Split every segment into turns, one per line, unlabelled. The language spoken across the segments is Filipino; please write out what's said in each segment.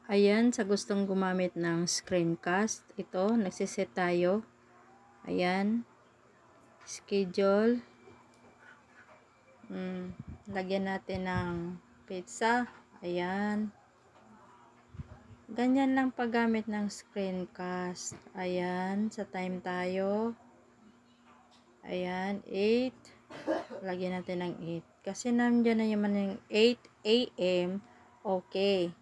Ayan, sa gustong gumamit ng screencast, ito, nagsiset tayo. Ayan, schedule. Lagyan natin ng pizza. Ayan. Ganyan lang paggamit ng screencast. Ayan, sa time tayo. Ayan, 8. Lagyan natin ng 8. Kasi nandiyan na naman yung 8 AM. Okay.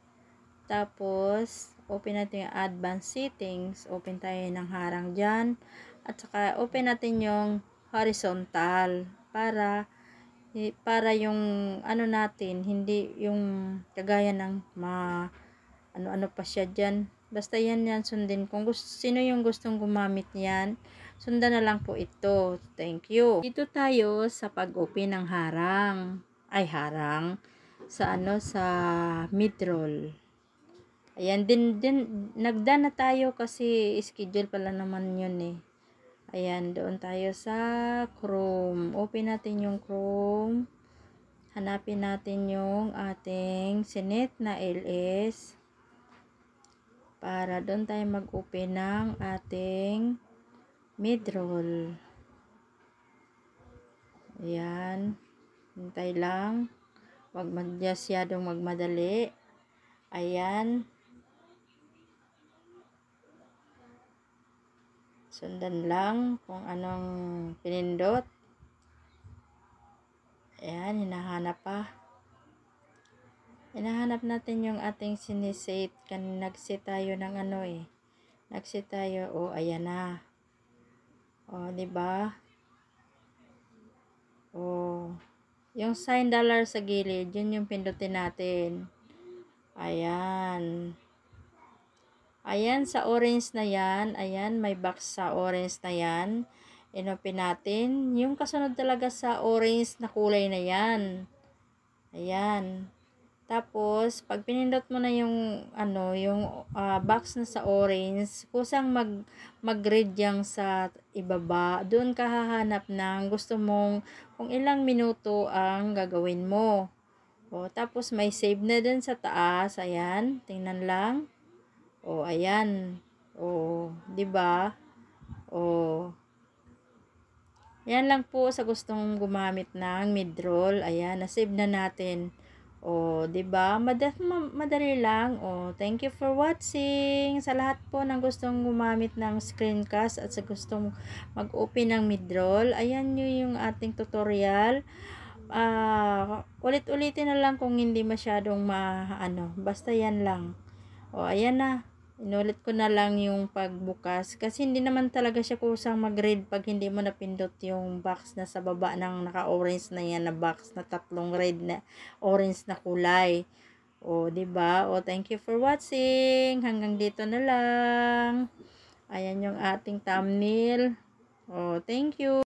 Tapos, open natin yung advanced settings. Open tayo ng harang dyan. At saka, open natin yung horizontal. Para yung ano natin, hindi yung kagaya ng ano pa siya dyan. Basta yan sundin. Kung sino yung gustong gumamit yan, sundan na lang po ito. Thank you. Dito tayo sa pag-open ng harang. Sa mid-roll. Ayan, nagdaan na tayo kasi schedule pala naman yun eh. Ayan, doon tayo sa Chrome. Open natin yung Chrome. Hanapin natin yung ating sinet na LS. Para doon tayo mag-open ng ating mid-roll. Ayan. Hintay lang. Huwag masyadong magmadali. Ayan. Sundan lang kung anong pinindot. Ayan, hinahanap pa. Hinahanap natin yung ating siniset. Nag-set tayo ng Nag-set tayo. Ayan na. Diba? Yung sign dollar sa gilid, yun yung pindutin natin. Ayan. Ayan, sa orange na yan. Ayan, may box sa orange na yan. Inopen natin. Yung kasunod talaga sa orange na kulay na yan. Ayan. Tapos, pag pinindot mo na yung, box na sa orange, kusang mag-red yang sa ibaba. Doon ka hahanap ng gusto mong kung ilang minuto ang gagawin mo. Tapos, may save na din sa taas. Ayan, tingnan lang. Ayan. Diba? Yan lang po sa gustong gumamit ng mid-roll. Ayan, na-save na natin. Diba? Madali lang. Thank you for watching. Sa lahat po ng gustong gumamit ng screencast at sa gustong mag-open ng mid-roll, ayan yung ating tutorial. Ulit-ulitin na lang kung hindi masyadong basta yan lang. Ayan na. Inulit ko na lang yung pagbukas. Kasi hindi naman talaga siya kusang mag-red pag hindi mo napindot yung box na sa baba ng naka-orange na yan na box na tatlong red na orange na kulay. Diba? Thank you for watching. Hanggang dito na lang. Ayan yung ating thumbnail. Thank you.